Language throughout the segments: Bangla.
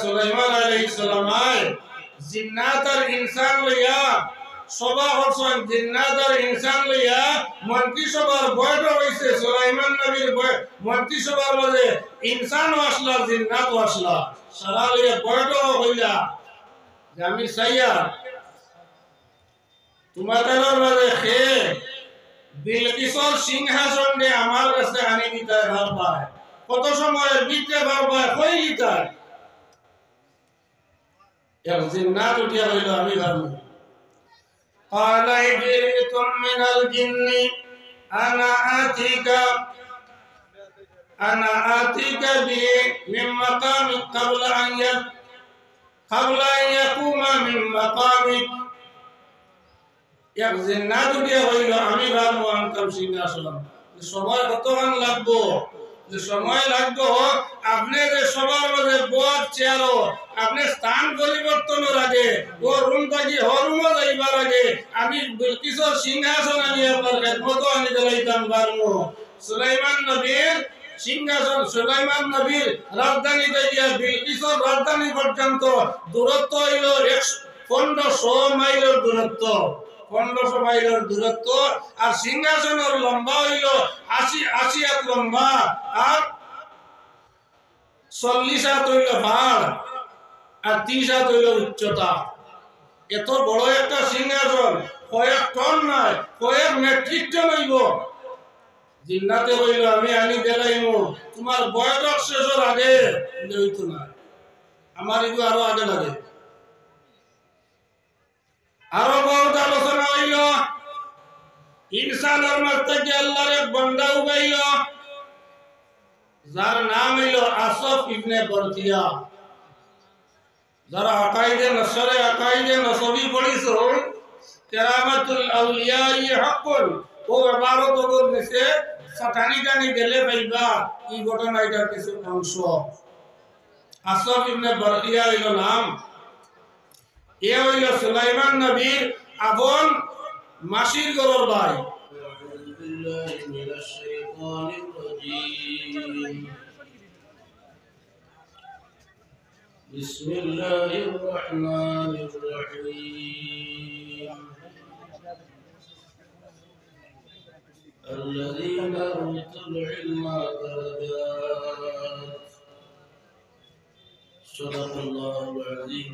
সুলাইমান আলাইহিস সালাম জিন্নাত আর ইনসান লইয়া সভা হচ্ছেন, জিন্নাত আর ইনসান লইয়া মন্ত্রিসভার বৈঠক হইছে। সুলাইমান নবীর মন্ত্রিসভার মাঝে ইনসানও আসলা, জিন্নাতও আসলা, সারা লইয়া বৈঠক হইলা যে আমি চাইয়া তোমাদের মাঝে খেয়ে বিলকিসর সিংহাসন দিয়ে আমার কাছে আনি দিতে ভাল পায়, কত সময়ের ভিতরে ভাল পায় কই দিতায়। এক জিন্নাত উঠিয়া হইল আমি ভাবু قال إبريت من الجن أنا آتيك به من مقامك قبل أن يقوم من مقامك। এক জিন্নাত উঠিয়া হইল আমি ভাবু আনতাম সিংহাসন, সময় কতক্ষণ লাগবো, যে সময় লাগবো আপনি যে সবার মাঝে বদ চেয়ারও আপনি স্থান পরিবর্তনের আগে ও রুম থাকি হ রুমও যাইবার আগে আমি কিছু সিংহাসন আমি আপনার খেদমত আমি দিলাইতাম পারবো। সুলাইমান নবীর সিংহাসন, সুলাইমান নবীর রাজধানী থেকে বিলকিসের রাজধানী পর্যন্ত দূরত্ব হইল 1500 মাইলের দূরত্ব, 1500 মাইলের দূরত্ব। আর সিংহাসনের লম্বা হইল 80 হাত লম্বা আর 40 হাত হইল ভার আর 30 হাত হইল উচ্চতা। এত বড় একটা সিংহাসন কয়েক টন নয়, কয়েক মেট্রিক টন হইব। জিন্নাতে হইল আমি আনি দেলাইমু তোমার বয়স শেষের আগে হইতো না, আমার এগুলো আরো আগে লাগে। আরো বহুত আলোচনা হইল, ইনসানের মাঝ থেকে আল্লাহর এক বান্দা উবাইল যার নাম হইল আসফ ইবনে বরকিয়া। যারা আকাইদে নসরে আকাইদে নসবি পড়িছো কেরামাতুল আউলিয়া হকুল ও ইবারত ওর নিচে সাতানি গানি গেলে পাইবা এই ঘটনা এটার কিছু অংশ। আসফ ইবনে বরকিয়া হইল নাম। এ হইল সুলাইমান নবীর আপন মাসির গরর ভাই। بسم الله الرحمن الرحيم الذين أوتوا العلم درجات صدق الله العظيم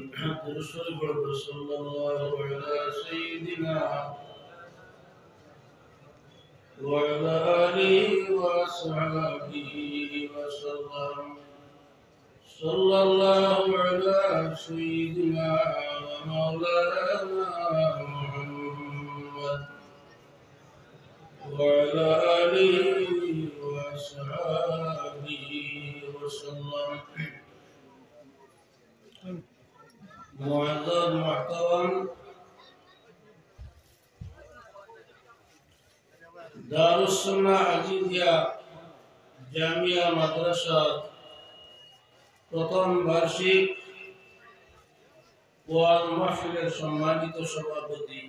صلى الله على سيدنا وعلى آله وصحبه وسلم صلى الله على سيدنا ومولانا محمد وعلى آله وصحبه وسلم। معزز محترم দারুসসুন্নাহ আজিজিয়া জামিয়া মাদ্রাসা প্রথম বার্ষিক ওয়াজ মাহফিলের সম্মানিত সভাপতি,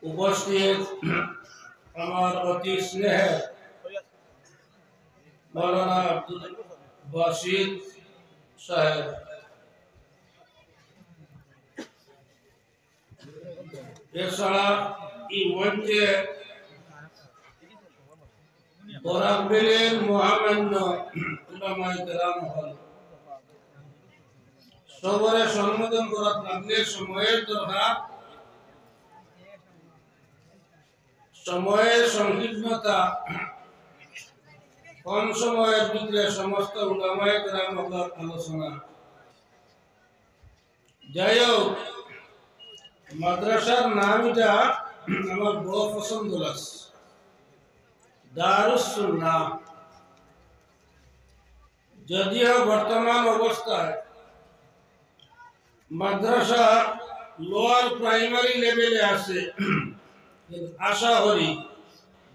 উপস্থিত আমার অতি স্নেহের মাওলানা আব্দুল বাসিত সাহেব, এছাড়া এই মঞ্চে বরাবরের মহামান্য উলামায়ে কেরাম হল সবরে সম্বোধন করার লাগলে সময়ের দরকার, সময়ের সংকীর্ণতা, কম সময়ের ভিতরে সমস্ত উলামায়ে কেরাম হলের আলোচনা। যাই হোক, মাদ্রাসার নামটা আমার বড় পছন্দ লাগছে, দারুসসুন্নাহ। যদিও বর্তমান অবস্থায় মাদ্রাসা লোয়ার প্রাইমারি লেভেলে আছে, আশা করি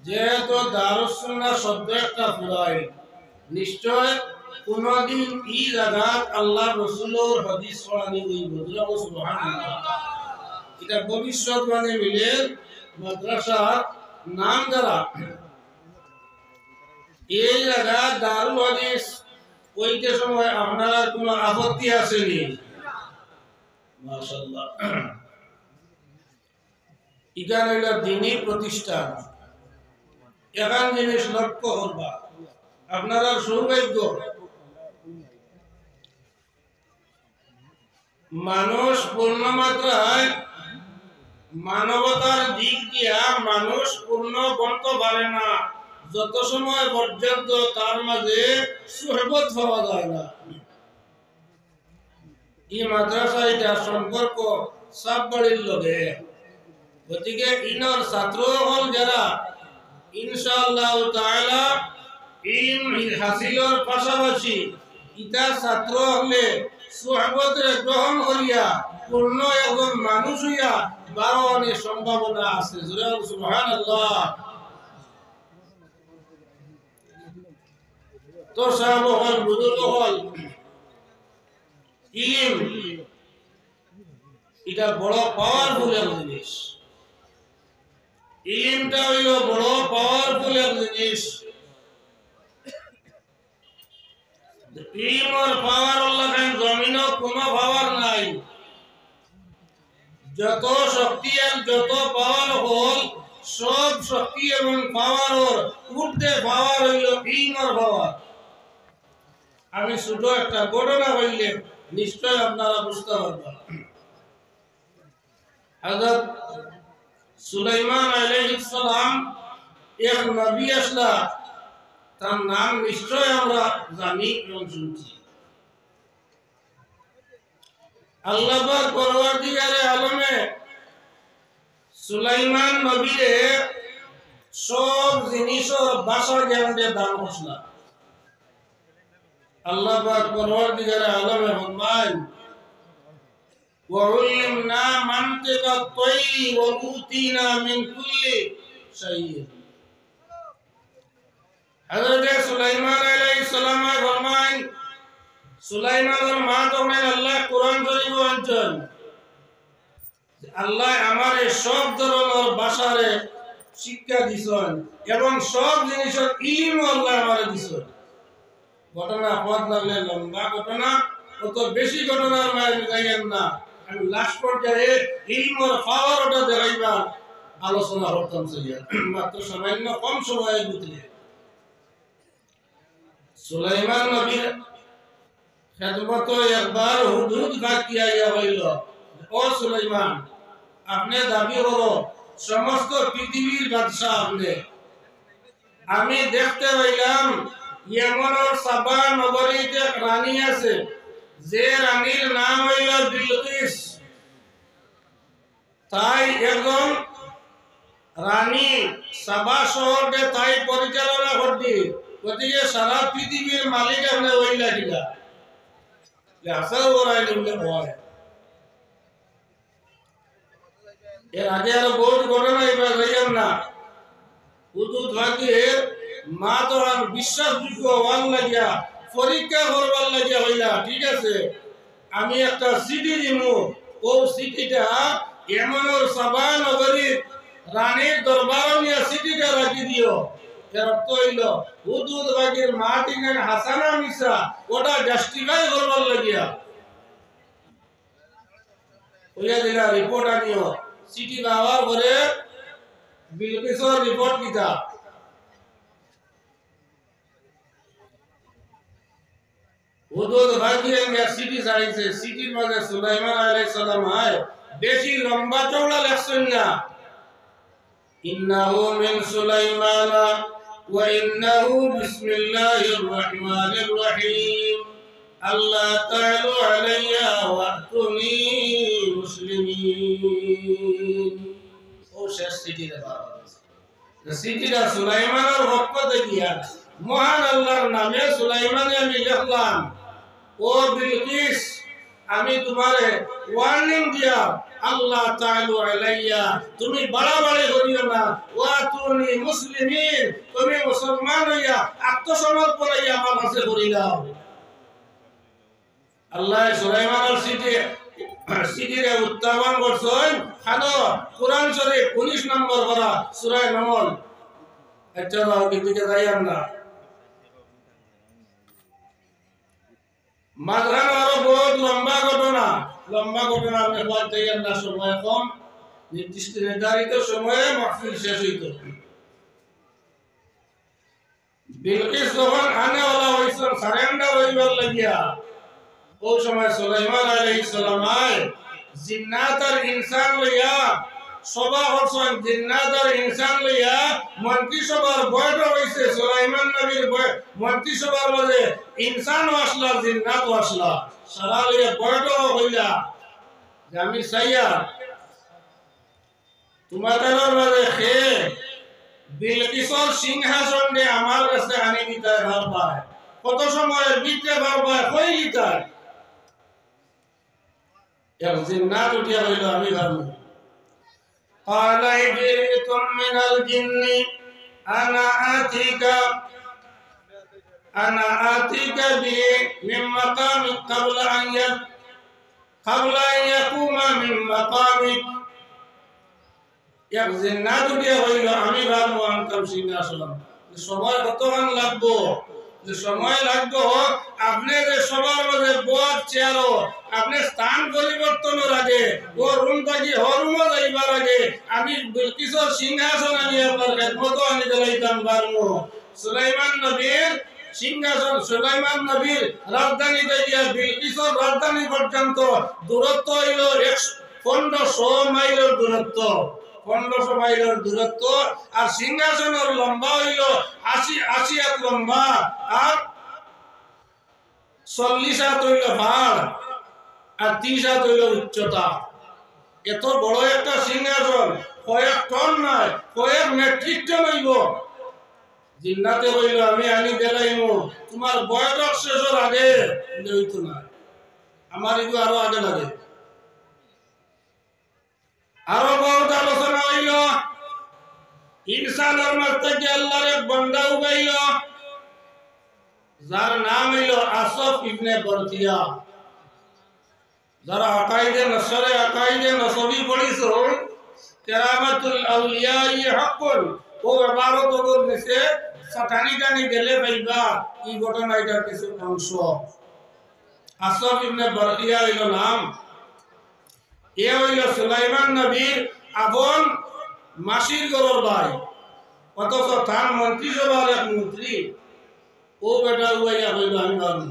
যেহেতু দারুসসুন্নাহ শব্দ একটা ফুরায়, নিশ্চয় কোনদিন এই জায়গাত আল্লাহ রসুলের হাদিস পড়ানি হইব। সুবহানাল্লাহ, এটা ভবিষ্যৎবাণী মিলে মাদ্রাসার নাম দ্বারা এই জায়গা দারুল হাদিস ওইটা সময় আপনারা কোনো আপত্তি আসেনি? মাশাআল্লাহ। এখানে হইল দিনই প্রতিষ্ঠান। এখান জিনিস লক্ষ্য করবা, আপনারা সৌভাগ্য, মানুষ পূর্ণমাত্রায় মানবতার দিক দিয়া মানুষ পূর্ণ বলতে পারে না যত সময় পর্যন্ত তার মাঝে সুহবত পাওয়া যায় না। এই মাদ্রাসা এটা সম্পর্ক সব বাড়ির লগে, গতিকে ইনর ছাত্র হল যারা ইনশাআল্লাহ তাআলা ইলম হাসিলের পাশাপাশি ইটা ছাত্র হলে সুহবতের গ্রহণ করিয়া পূর্ণ একজন মানুষ হইয়া বাড়ানোর সম্ভাবনা আছে। সুবহানাল্লাহ। তো সাহেব হল, বুজুর্গ হল, ইলম এটা বড় পাওয়ারফুল এক জিনিস। ইলমটা হইল বড় পাওয়ারফুল এক জিনিস। ইলমের পাওয়ার আল্লাহ জমিনও কোনো পাওয়ার নাই। যত শক্তি আর যত পাওয়ার হল, সব শক্তি এবং পাওয়ার উঠতে পাওয়ার হইল ইলমের পাওয়ার। আমি ছোট একটা ঘটনা বললে নিশ্চয় আপনারা বুঝতে পারবেন। হযরত সুলাইমান আলাইহিস সালাম এক নবী আসলা, তার নাম নিশ্চয় আমরা জানি এবং শুনছি। আল্লাহ পাক পরওয়ারদিগারে আলমে সুলাইমান নবীরে সব জিনিসের ভাষা জ্ঞান দিয়ে দান করছিলেন। আল্লাহ পাক পরওয়ারদিগারে আলমে ফরমান وعلمنا منطق الطير وأوتينا من كل شيء। হযরত সুলাইমান আলাইহিস সালাম ফরমান, সুলাইমানের মা তখন আল্লাহ কোরআন শরীফ আনছেন, আল্লাহ আমারে সব ধরনের ভাষারে শিক্ষা দিছেন এবং সব জিনিসের ইলম আল্লাহ আমারে দিছেন। ঘটনা পথ লাগলে লম্বা ঘটনা, কত বেশি ঘটনার মাঝে যাইয়েন না। আমি লাস্ট পর্যায়ে ইলমের পাওয়ারটা দেখাইবার আলোচনা করতাম চাইয়া, মাত্র সামান্য কম সময়ের ভিতরে। সুলাইমান নবীর খেদমত একবার হুদহুদ বাকি আইয়া হইল, ও সুলাইমান, আপনি দাবি করো সমস্ত পৃথিবীর বাদশাহ আপনি। আমি দেখতে পাইলাম ইয়েমেনের সাবা নগরীতে রানী আছে, যে রানীর নাম হইল বিলকিস। তাই একজন রানী সাবা শহরকে তাই পরিচালনা করতে, গতিকে সারা পৃথিবীর মালিক আপনি হইলা কিনা আসার ওরাই বলে হয়। এর আগে আরো বহুত ঘটনা এবার যাইলাম না। হুদুদ ভাগের মা তো আর বিশ্বাসযোগ্য হওয়ার লাগিয়া পরীক্ষা করবার লাগিয়া হইলা, ঠিক আছে আমি একটা সিটি দিমু, ও সিটিটা এমনের সাবা নগরীর রানীর দরবার নিয়ে সিটিটা রাখি দিও। এর অর্থ হইল হুদুদ ভাগের মা টিকেন হাসানা মিসা ওটা জাস্টিফাই করবার লাগিয়া হইয়া দিলা। রিপোর্ট আনিও, সিটি পাওয়ার পরে বিলকিসের রিপোর্ট কিতা, হুদুদ ভাগিয়ে সিটি চাইছে। সিটির মাঝে সুলাইমান আলাইহিস সালাম আয়, বেশি লম্বা চওড়া লেখছেন না। ইন্নাহু মিন সুলাইমানা ওয়া ইন্নাহু বিসমিল্লাহির রহমানির রহিম আল্লাহ তাআলা আলাইয়া ওয়া আতুনি মুসলিমিন। ও শেষ সিটির বাবা, সিটিটা সুলাইমানের পক্ষ থেকে মহান আল্লাহর নামে সুলাইমানে আমি লিখলাম, ও বিলকিস আমি তোমারে ওয়ার্নিং দিয়া আল্লাহ তাআলা আলাইয়া তুমি বাড়াবাড়ি করিও না, ওয়া তুনি মুসলিমিন তুমি মুসলমান হইয়া আত্মসমর্পণ হইয়া আমার কাছে করি দাও। আল্লাহ সুলাইমানের সিটিরে উত্থাপন করছেন। খানো কোরআন শরীফ 19 নম্বর পারা সূরা নামল। একটা বাকি দিকে যাইয়াম না। মাঝখানে আরো বহুত লম্বা ঘটনা আপনি বলতে গেলেন না, সময় কম, নির্দিষ্ট নির্ধারিত সময়ে মাহফিল শেষ হইত। বিলকিস যখন আনেওয়ালা হইছেন সারেন্ডার হইবার লাগিয়া, ওই সময় সুলাইমান আলাইহিস সালাম জিন্নাত আর ইনসান লইয়া সভা করছেন। জিন্নাত আর ইনসান লইয়া মন্ত্রিসভার বৈঠক হইছে। সুলাইমান নবীর মন্ত্রিসভার মাঝে ইনসানও আসলা, জিন্নাতও আসলা, সারা লইয়া বৈঠক হইলা যে আমি চাইয়া তোমাদের মাঝে খেয়ে বিলকিসর সিংহাসন দিয়ে আমার কাছে আনি দিতে ভাল পায়। কত সময়ের ভিতরে ভাল পায় কই দিতায়। এক জিন্নাত উঠিয়া হইল, আমি ভাবি قال عفريت من الجن أنا آتيك به من مقام قبل أن يقوم من مقامك। এক জিন্নাত উঠিয়া হইল, আমি ভাবো আনতাম সিংহাসন, সময় কতক্ষণ লাগবো, যে সময় লাগবো আপনি যে সবার মাঝে বর চেয়ারও আপনি স্থান পরিবর্তনের আগে ও রুম থাকি হরুমও যাইবার আগে আমি বিলকিসর সিংহাসন আমি আপনার খেদমত আমি দিলাইতাম পারবো। সুলাইমান নবীর সিংহাসন, সুলাইমান নবীর রাজধানী থেকে বিলকিসর রাজধানী পর্যন্ত দূরত্ব হইল 1500 মাইলের দূরত্ব, 1500 মাইলের দূরত্ব। আর সিংহাসনের লম্বা হইল 80 হাত লম্বা আর 40 হাত হইল ভার আর 30 হাত হইল উচ্চতা। এত বড় একটা সিংহাসন কয়েক টন নয়, কয়েক মেট্রিক টন হইব। জিন্নাতে হইল, আমি আনি দেলাইমু তোমার বৈঠক শেষের আগে হইতো না, আমার এগুলো আরো আগে লাগে। আরো বহুত আলোচনা হইল। ইনসানের মাঝ থেকে আল্লাহর এক বান্দা উবাইল, যার নাম হইল আসফ ইবনে বরকিয়া। যারা আকাইদে নসবী পড়িছো, কেরামাতুল আউলিয়া হকুল ও ইবারত ওর নিচে সাতানি গেলে পাইবা এই ঘটনা, এটার কিছু অংশ। আসফ ইবনে বরকিয়া হইল নাম। এ হইল সুলাইমান নবীর আপন মাসির গরর ভাই, অথচ তার মন্ত্রিসভার এক মন্ত্রী। ও বেটা উইয়া হইল, আমি ভাবি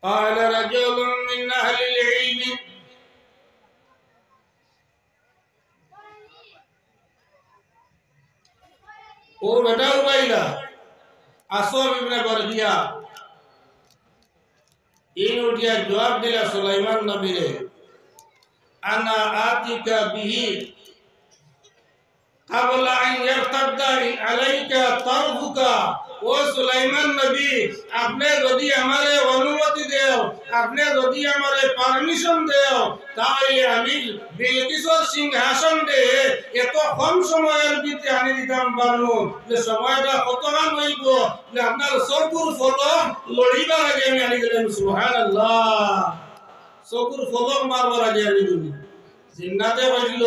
قال رجل من أهل العلم ও বেটা উবাইলা আসফ ইবনে বরকিয়া এই উঠিয়া জবাব দিলা সুলাইমান নবীরে, আনা আতিকা বিহি কাবলা আন ইয়ারতাদা আলাইকা তারফুকা। ও সুলাইমান নবী, আপনি যদি আমারে অনুমতি দেও, আপনি যদি আমারে পারমিশন দেও, তাহলে আমি বিলকিসর সিংহাসন দে এত কম সময়ের ভিতরে আনি দিতাম পারবো। যে সময়টা কতক্ষণ হইব যে আপনার চকুর ফলক লড়িবার আগে আমি আনি দিলাম। সুবহানাল্লাহ, চকুর ফলক মারবার আগে আনি দিলাম। জিন্নাতে বাজল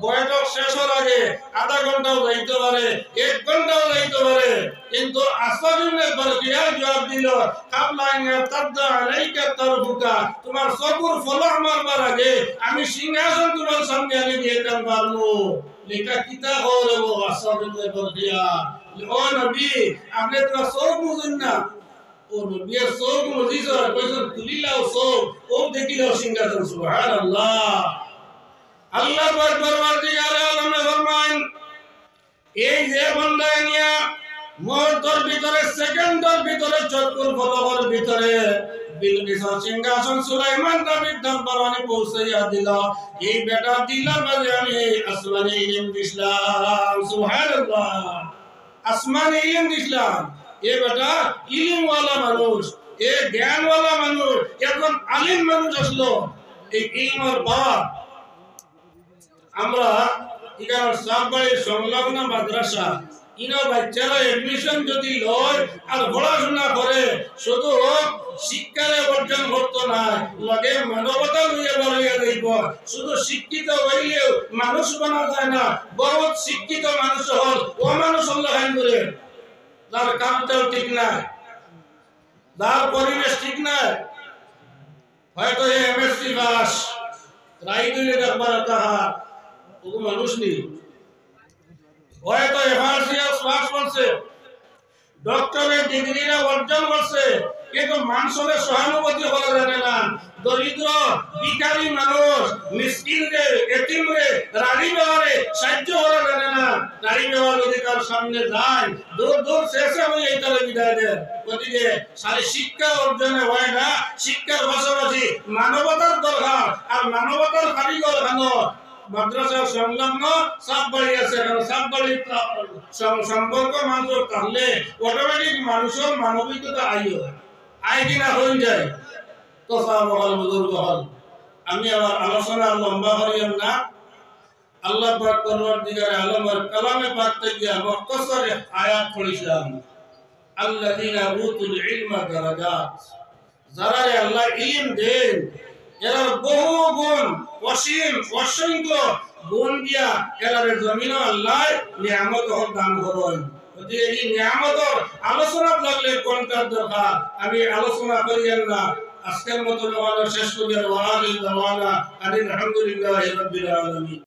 বৈঠক শেষের আগে আধা ঘন্টাও যাইতে পারে, 1 ঘন্টাও যাইতে পারে, কিন্তু আসফ ইবনে বরকিয়া জবাব দিল, কাবলা আন ইয়ারতাদা আলাইকা তারফুকা, তোমার চকুর ফলক মারবার আগে আমি সিংহাসন তোমার সামনে আনি দিতাম পারবো। লেখা কিতা হলো আসফ ইবনে বরকিয়া, ও নবী আপনি তো চোখ বুঝুন না। ও নবী চোখ বুঝিছ, কইছেন তুলিলাও চোখ, ও দেখিলাও সিংহাসন। সুবহানাল্লাহ। আল্লাহ পাক পরওয়ারদিগার আলমে ফরমান, এই যে বান্দা নিয়া মুহূর্তের ভিতরে, সেকেন্ডের ভিতরে, চক্ষুর পলকের ভিতরে বিলকিসের সিংহাসন সুলাইমান নবীর দরবারে পৌঁছাইয়া দিল, এই বেটা দিলার মাঝে আমি আসমানি ইলম দিলাম। সুবহানাল্লাহ, আসমানি ইলম দিলাম। এ বেটা ইলমওয়ালা মানুষ, এ জ্ঞানওয়ালা মানুষ, এখন আলিম মানুষ আসলো। এই ইলমের বাপ আমরা এখানে সববাড়ির সংলগ্ন মাদ্রাসা, ইনো বাচ্চারা এডমিশন যদি লয় আর পড়াশোনা করে, শুধু শিক্ষারে অর্জন করতো না, লগে মানবতা লইয়া বলাইয়া দিব। শুধু শিক্ষিত হইলেও মানুষ বানা যায় না, বহুত শিক্ষিত মানুষ হল ও মানুষ হল হাইন করে, যার কামটাও ঠিক নাই। যার পরিবেশ ঠিক নাই হয়তো এমএসসি পাস রাই দিলে একবার তাহা ও মানুষ নেই হয়তো এফআরসিএস পাস করছে ডক্টরেট ডিগ্রিটা অর্জন করছে কিন্তু মানুষের সহানুভূতি হলো জানে না দরিদ্র ভিখারি মানুষ মিসকিন রে এতিম রে রানী ব্যবহারে সাহায্য হলো জানে না নারী ব্যবহার যদি তার সামনে যায় দূর দূর শেষে আমি এই তালে বিদায় দেন গতিকে সারি শিক্ষা অর্জনে হয় না শিক্ষার পাশাপাশি মানবতার দরকার আর মানবতার কারিগর খানো মাদ্রাসার সংলগ্ন সাববাড়ি আছে কারণ সাববাড়ির সম্পর্ক মানুষ থাকলে অটোমেটিক মানুষের মানবিকতা আয় কিনা হয়ে যায় তো সাহাবাল বুজুর্গ হল আমি আমার আলোচনা লম্বা করিলাম না আল্লাহ পাক পরওয়ারদিগার আলমের কালামে পাক থেকে মুখতাসার আয়াত পড়িলাম আল্লাযীনা উতুল ইলমা দারাজাত যারা আল্লাহ ইলম দেন এরা বহু গুণ অসীম অসংখ্য গুণ দিয়া এরা জমিন আল্লাহ নিয়ামত দান করেন যদি এই নিয়ামতের আলোচনা লাগলে কোনটার দরকার আমি আলোচনা করিয়েন না আজকের মতো শেষ করিয়া ওয়া আখিরু দাওয়ানা আলহামদুলিল্লাহি রাব্বিল আলামিন।